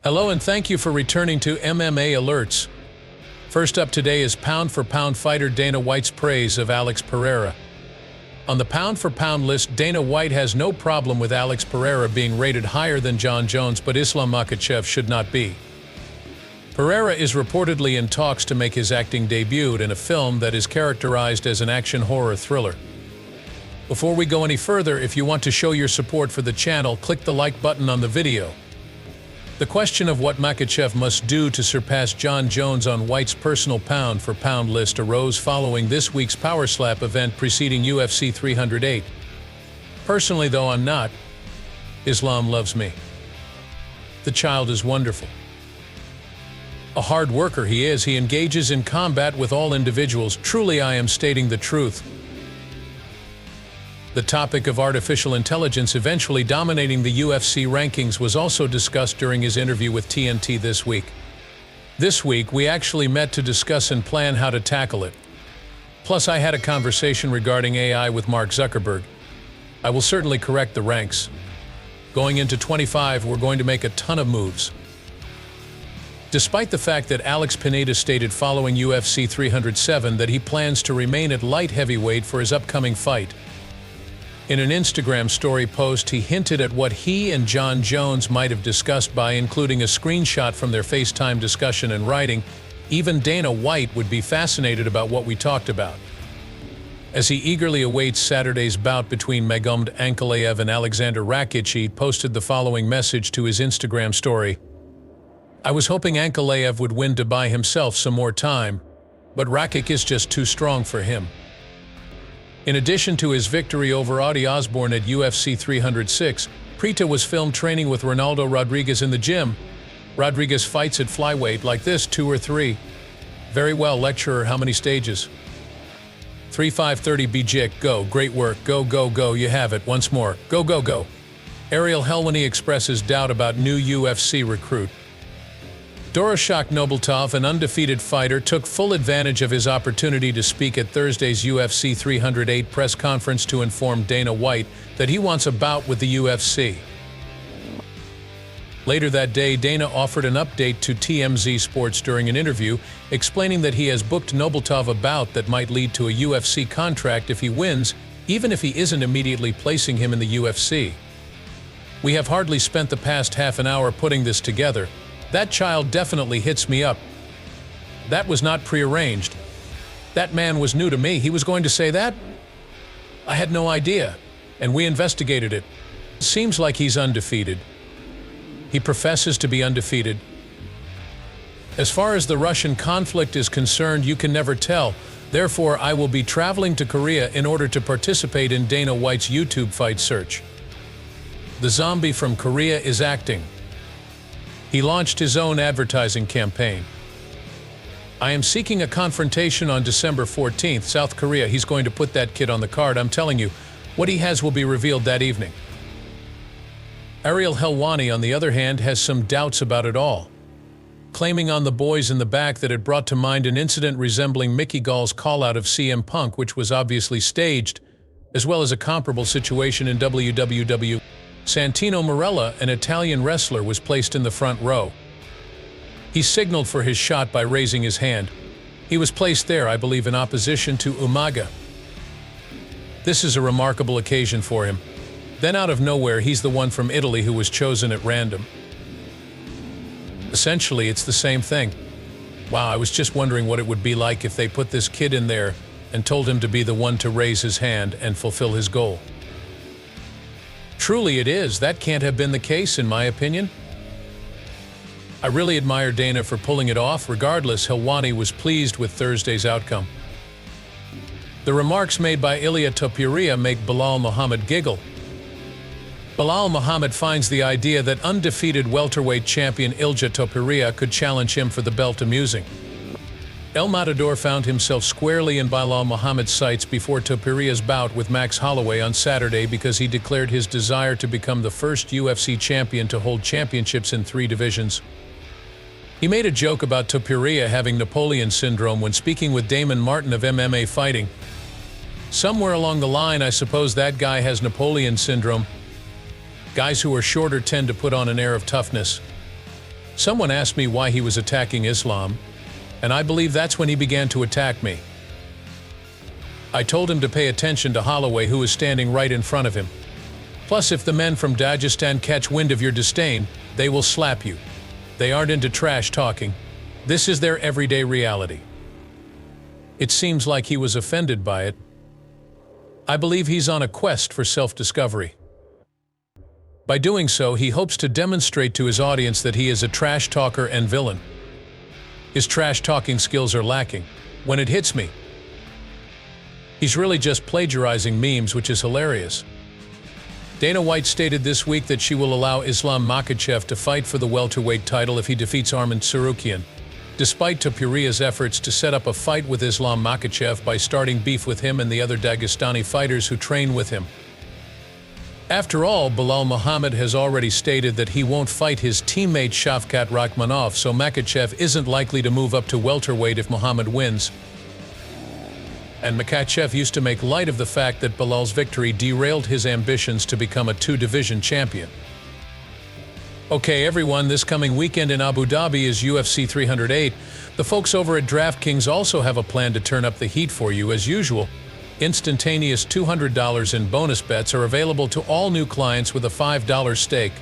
Hello and thank you for returning to MMA Alerts. First up today is pound-for-pound fighter Dana White's praise of Alex Pereira. On the pound-for-pound list, Dana White has no problem with Alex Pereira being rated higher than Jon Jones, but Islam Makhachev should not be. Pereira is reportedly in talks to make his acting debut in a film that is characterized as an action horror thriller. Before we go any further, if you want to show your support for the channel, click the like button on the video. The question of what Makhachev must do to surpass Jon Jones on White's personal pound-for-pound list arose following this week's Power Slap event preceding UFC 308. Personally, though, I'm not. Islam loves me. The child is wonderful. A hard worker he is. He engages in combat with all individuals. Truly, I am stating the truth. The topic of artificial intelligence eventually dominating the UFC rankings was also discussed during his interview with TNT this week. This week, we actually met to discuss and plan how to tackle it. Plus, I had a conversation regarding AI with Mark Zuckerberg. I will certainly correct the ranks. Going into 25, we're going to make a ton of moves. Despite the fact that Alex Pineda stated following UFC 307 that he plans to remain at light heavyweight for his upcoming fight, in an Instagram story post, he hinted at what he and Jon Jones might have discussed by including a screenshot from their FaceTime discussion and writing, "Even Dana White would be fascinated about what we talked about." As he eagerly awaits Saturday's bout between Magomed Ankalaev and Alexander Rakic, he posted the following message to his Instagram story. "I was hoping Ankalaev would win to buy himself some more time, but Rakic is just too strong for him." In addition to his victory over Adi Osborne at UFC 306, Pereira was filmed training with Ronaldo Rodriguez in the gym. Rodriguez fights at flyweight like this, 2 or 3. Very well, lecturer, how many stages? 3-5-30 Bjik, go, great work, go, go, go, you have it, once more, go, go, go. Ariel Helwani expresses doubt about new UFC recruit. Doroshack Nobletov, an undefeated fighter, took full advantage of his opportunity to speak at Thursday's UFC 308 press conference to inform Dana White that he wants a bout with the UFC. Later that day, Dana offered an update to TMZ Sports during an interview, explaining that he has booked Nobletov a bout that might lead to a UFC contract if he wins, even if he isn't immediately placing him in the UFC. "We have hardly spent the past half an hour putting this together. That child definitely hits me up. That was not prearranged. That man was new to me. He was going to say that? I had no idea, and we investigated it. Seems like he's undefeated. He professes to be undefeated. As far as the Russian conflict is concerned, you can never tell. Therefore, I will be traveling to Korea in order to participate in Dana White's YouTube fight search. The zombie from Korea is acting. He launched his own advertising campaign. I am seeking a confrontation on December 14th, South Korea. He's going to put that kid on the card. I'm telling you, what he has will be revealed that evening." Ariel Helwani, on the other hand, has some doubts about it all, claiming on the boys in the back that it brought to mind an incident resembling Mickey Gall's call-out of CM Punk, which was obviously staged, as well as a comparable situation in WWW. Santino Marella, an Italian wrestler, was placed in the front row. He signaled for his shot by raising his hand. He was placed there, I believe, in opposition to Umaga. This is a remarkable occasion for him. Then out of nowhere, he's the one from Italy who was chosen at random. Essentially, it's the same thing. Wow, I was just wondering what it would be like if they put this kid in there and told him to be the one to raise his hand and fulfill his goal. Truly it is. That can't have been the case, in my opinion. I really admire Dana for pulling it off. Regardless, Helwani was pleased with Thursday's outcome. The remarks made by Ilia Topuria make Belal Muhammad giggle. Belal Muhammad finds the idea that undefeated welterweight champion Ilia Topuria could challenge him for the belt amusing. El Matador found himself squarely in Belal Muhammad's sights before Topuria's bout with Max Holloway on Saturday because he declared his desire to become the first UFC champion to hold championships in 3 divisions. He made a joke about Topuria having Napoleon syndrome when speaking with Damon Martin of MMA Fighting. Somewhere along the line, I suppose that guy has Napoleon syndrome. Guys who are shorter tend to put on an air of toughness. Someone asked me why he was attacking Islam, and I believe that's when he began to attack me. I told him to pay attention to Holloway, who is standing right in front of him. Plus, if the men from Dagestan catch wind of your disdain, they will slap you. They aren't into trash talking. This is their everyday reality. It seems like he was offended by it. I believe he's on a quest for self-discovery. By doing so, he hopes to demonstrate to his audience that he is a trash talker and villain. His trash-talking skills are lacking. When it hits me, he's really just plagiarizing memes, which is hilarious. Dana White stated this week that she will allow Islam Makhachev to fight for the welterweight title if he defeats Arman Tsarukyan, despite Topuria's efforts to set up a fight with Islam Makhachev by starting beef with him and the other Dagestani fighters who train with him. After all, Belal Muhammad has already stated that he won't fight his teammate Shavkat Rakhmonov, so Makhachev isn't likely to move up to welterweight if Muhammad wins. And Makhachev used to make light of the fact that Belal's victory derailed his ambitions to become a two-division champion. Okay, everyone, this coming weekend in Abu Dhabi is UFC 308. The folks over at DraftKings also have a plan to turn up the heat for you as usual. Instantaneous $200 in bonus bets are available to all new clients with a $5 stake.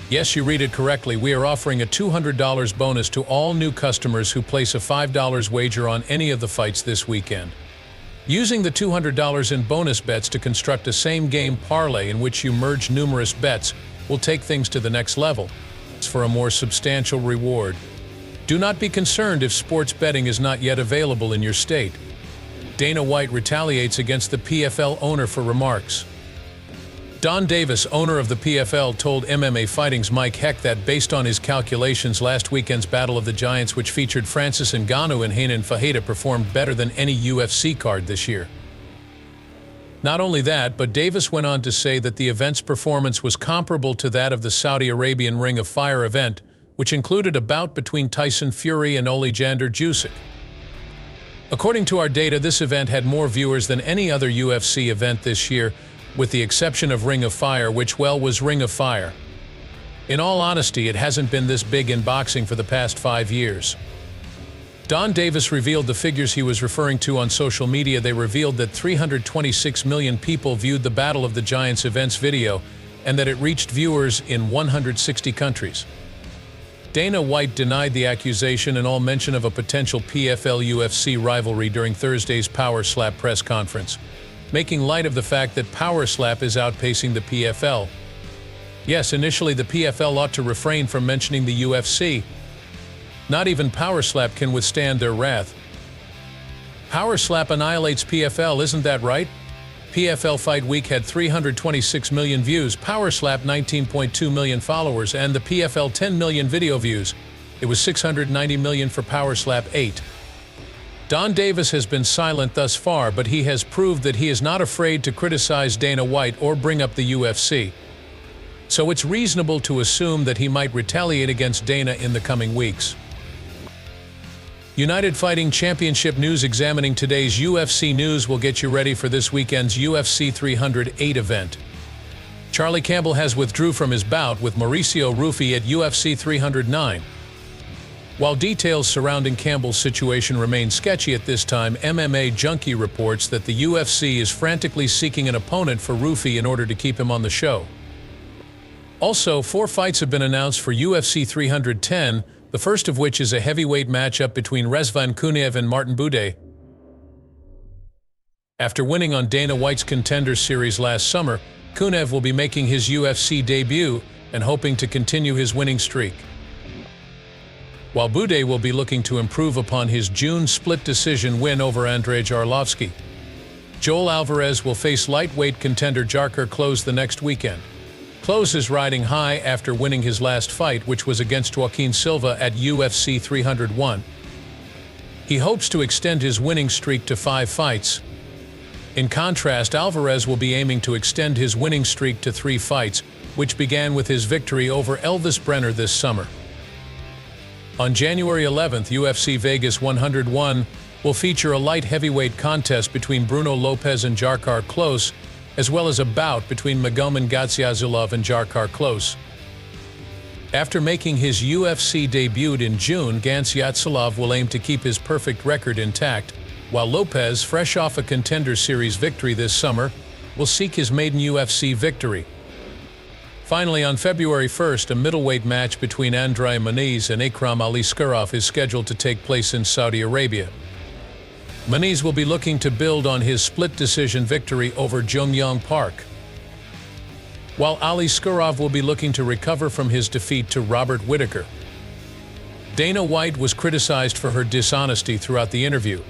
Yes, you read it correctly. We are offering a $200 bonus to all new customers who place a $5 wager on any of the fights this weekend. Using the $200 in bonus bets to construct a same-game parlay in which you merge numerous bets will take things to the next level. It's for a more substantial reward. Do not be concerned if sports betting is not yet available in your state. Dana White retaliates against the PFL owner for remarks. Don Davis, owner of the PFL, told MMA Fighting's Mike Heck that based on his calculations, last weekend's Battle of the Giants, which featured Francis Ngannou and Renan Fajeda, performed better than any UFC card this year. Not only that, but Davis went on to say that the event's performance was comparable to that of the Saudi Arabian Ring of Fire event, which included a bout between Tyson Fury and Oleksandr Usyk. According to our data, this event had more viewers than any other UFC event this year, with the exception of Ring of Fire, which, well, was Ring of Fire. In all honesty, it hasn't been this big in boxing for the past 5 years. Don Davis revealed the figures he was referring to on social media. They revealed that 326 million people viewed the Battle of the Giants events video, and that it reached viewers in 160 countries. Dana White denied the accusation and all mention of a potential PFL-UFC rivalry during Thursday's Power Slap press conference, making light of the fact that Power Slap is outpacing the PFL. Yes, initially the PFL ought to refrain from mentioning the UFC. Not even Power Slap can withstand their wrath. Power Slap annihilates PFL, isn't that right? PFL Fight Week had 326 million views, Power Slap 19.2 million followers, and the PFL 10 million video views. It was 690 million for Power Slap 8. Don Davis has been silent thus far, but he has proved that he is not afraid to criticize Dana White or bring up the UFC. So it's reasonable to assume that he might retaliate against Dana in the coming weeks. United Fighting Championship news: examining today's UFC news will get you ready for this weekend's UFC 308 event. Charlie Campbell has withdrew from his bout with Mauricio Rufy at UFC 309. While details surrounding Campbell's situation remain sketchy at this time, MMA Junkie reports that the UFC is frantically seeking an opponent for Rufy in order to keep him on the show. Also, 4 fights have been announced for UFC 310, the first of which is a heavyweight matchup between Rezvan Kunev and Martin Buday. After winning on Dana White's Contenders Series last summer, Kunev will be making his UFC debut and hoping to continue his winning streak, while Buday will be looking to improve upon his June split decision win over Andrei Arlovsky. Joel Alvarez will face lightweight contender Jarkar Klose the next weekend. Klose is riding high after winning his last fight, which was against Joaquin Silva at UFC 301. He hopes to extend his winning streak to 5 fights. In contrast, Alvarez will be aiming to extend his winning streak to 3 fights, which began with his victory over Elvis Brenner this summer. On January 11th, UFC Vegas 101 will feature a light heavyweight contest between Bruno Lopez and Jarkar Klose, as well as a bout between Magomed Gaziazulov and Jarkar Klose. After making his UFC debut in June, Gantsyatsalov will aim to keep his perfect record intact, while Lopez, fresh off a Contender Series victory this summer, will seek his maiden UFC victory. Finally, on February 1st, a middleweight match between Andrei Muniz and Akram Aliskerov is scheduled to take place in Saudi Arabia. Muniz will be looking to build on his split decision victory over Jung-Yong Park, while Aliskerov will be looking to recover from his defeat to Robert Whittaker. Dana White was criticized for her dishonesty throughout the interview.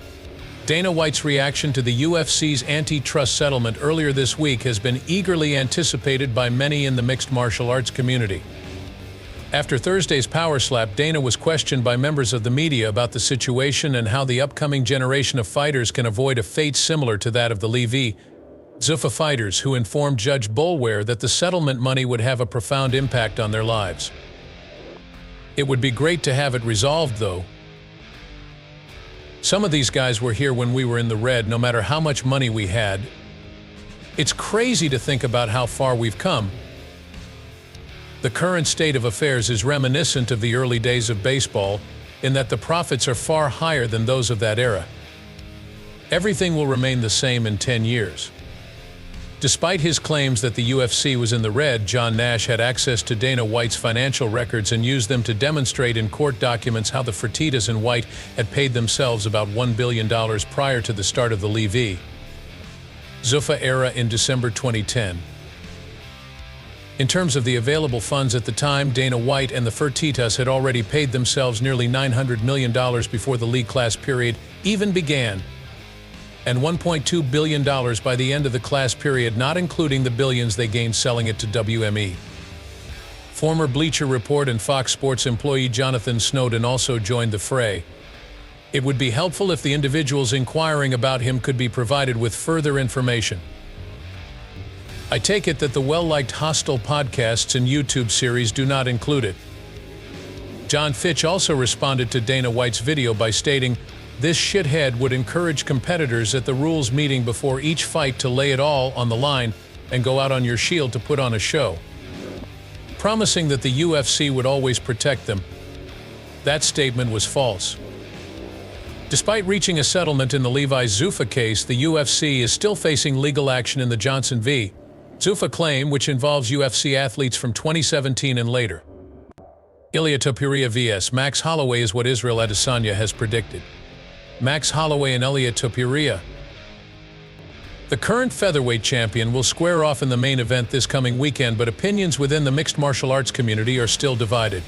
Dana White's reaction to the UFC's antitrust settlement earlier this week has been eagerly anticipated by many in the mixed martial arts community. After Thursday's power slap, Dana was questioned by members of the media about the situation and how the upcoming generation of fighters can avoid a fate similar to that of the Levy Zuffa fighters, who informed Judge Boulware that the settlement money would have a profound impact on their lives. It would be great to have it resolved, though. Some of these guys were here when we were in the red, no matter how much money we had. It's crazy to think about how far we've come. The current state of affairs is reminiscent of the early days of baseball, in that the profits are far higher than those of that era. Everything will remain the same in 10 years. Despite his claims that the UFC was in the red, John Nash had access to Dana White's financial records and used them to demonstrate in court documents how the Fertittas and White had paid themselves about $1 billion prior to the start of the Levy Zuffa era in December 2010. In terms of the available funds at the time, Dana White and the Fertittas had already paid themselves nearly $900 million before the league class period even began, and $1.2 billion by the end of the class period, not including the billions they gained selling it to WME. Former Bleacher Report and Fox Sports employee Jonathan Snowden also joined the fray. It would be helpful if the individuals inquiring about him could be provided with further information. I take it that the well-liked Hostile podcasts and YouTube series do not include it. John Fitch also responded to Dana White's video by stating, "This shithead would encourage competitors at the rules meeting before each fight to lay it all on the line and go out on your shield to put on a show," promising that the UFC would always protect them. That statement was false. Despite reaching a settlement in the Levi Zuffa case, the UFC is still facing legal action in the Johnson v. Zuffa claim, which involves UFC athletes from 2017 and later. Ilia Topuria vs. Max Holloway is what Israel Adesanya has predicted. Max Holloway and Ilia Topuria. The current featherweight champion will square off in the main event this coming weekend, but opinions within the mixed martial arts community are still divided.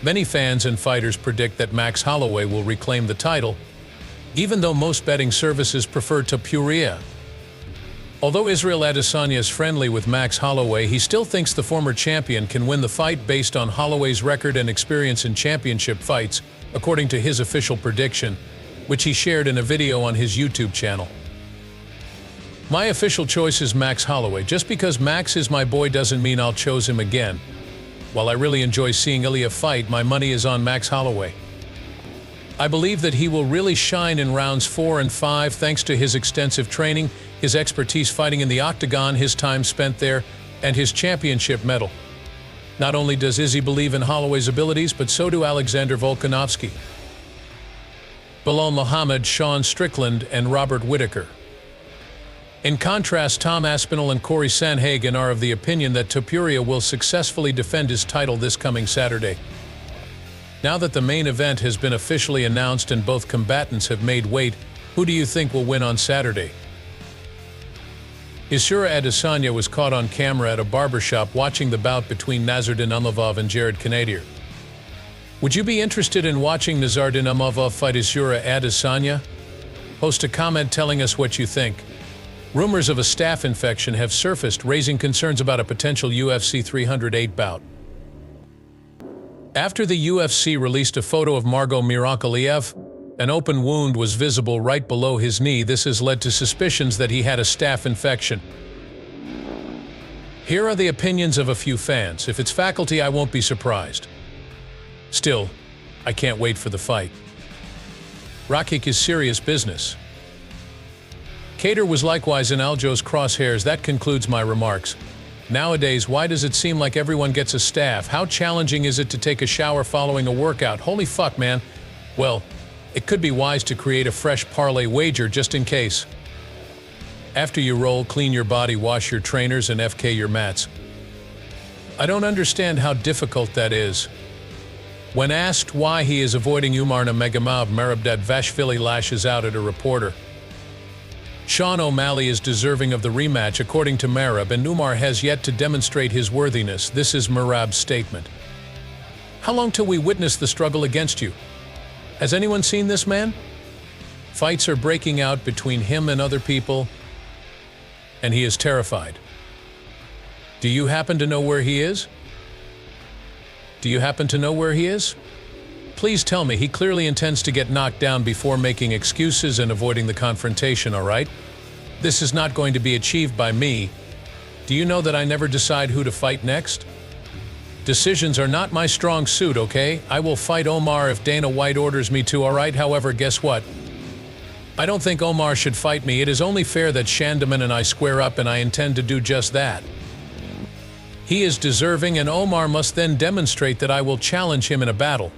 Many fans and fighters predict that Max Holloway will reclaim the title, even though most betting services prefer Topuria. Although Israel Adesanya is friendly with Max Holloway, he still thinks the former champion can win the fight based on Holloway's record and experience in championship fights, according to his official prediction, which he shared in a video on his YouTube channel. "My official choice is Max Holloway. Just because Max is my boy doesn't mean I'll choose him again. While I really enjoy seeing Ilia fight, my money is on Max Holloway. I believe that he will really shine in rounds 4 and 5 thanks to his extensive training, his expertise fighting in the octagon, his time spent there, and his championship medal. Not only does Izzy believe in Holloway's abilities, but so do Alexander Volkanovski, Bilal Muhammad, Sean Strickland, and Robert Whittaker. In contrast, Tom Aspinall and Corey Sanhagen are of the opinion that Topuria will successfully defend his title this coming Saturday. Now that the main event has been officially announced and both combatants have made weight, who do you think will win on Saturday? Israel Adesanya was caught on camera at a barbershop watching the bout between Nasruddin Imavov and Jared Cannadier. Would you be interested in watching Nasruddin Imavov fight Israel Adesanya? Post a comment telling us what you think. Rumors of a staph infection have surfaced, raising concerns about a potential UFC 308 bout. After the UFC released a photo of Margot Mirakaliev, an open wound was visible right below his knee. This has led to suspicions that he had a staph infection. Here are the opinions of a few fans. If it's faculty, I won't be surprised. Still, I can't wait for the fight. Rakik is serious business. Cater was likewise in Aljo's crosshairs. That concludes my remarks. Nowadays, why does it seem like everyone gets a staph? How challenging is it to take a shower following a workout? Holy fuck, man. Well, it could be wise to create a fresh parlay wager just in case. After you roll, clean your body, wash your trainers, and FK your mats. I don't understand how difficult that is. When asked why he is avoiding Umar Nurmagomedov, Merab Vashvili lashes out at a reporter. Sean O'Malley is deserving of the rematch according to Merab, and Umar has yet to demonstrate his worthiness. This is Merab's statement. How long till we witness the struggle against you? Has anyone seen this man? Fights are breaking out between him and other people, and he is terrified. Do you happen to know where he is? Do you happen to know where he is? Please tell me. He clearly intends to get knocked down before making excuses and avoiding the confrontation, all right? This is not going to be achieved by me. Do you know that I never decide who to fight next? Decisions are not my strong suit, okay? I will fight Omar if Dana White orders me to, all right? However, guess what? I don't think Omar should fight me. It is only fair that Shandaman and I square up, and I intend to do just that. He is deserving, and Omar must then demonstrate that I will challenge him in a battle.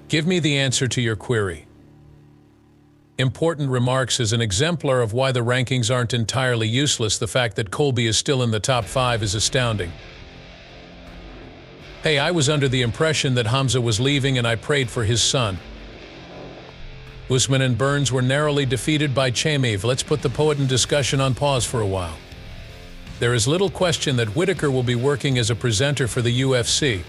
Give me the answer to your query. Important remarks as an exemplar of why the rankings aren't entirely useless. The fact that Colby is still in the top 5 is astounding. Hey, I was under the impression that Hamza was leaving, and I prayed for his son. Usman and Burns were narrowly defeated by Chimaev. Let's put the poet and discussion on pause for a while. There is little question that Whitaker will be working as a presenter for the UFC.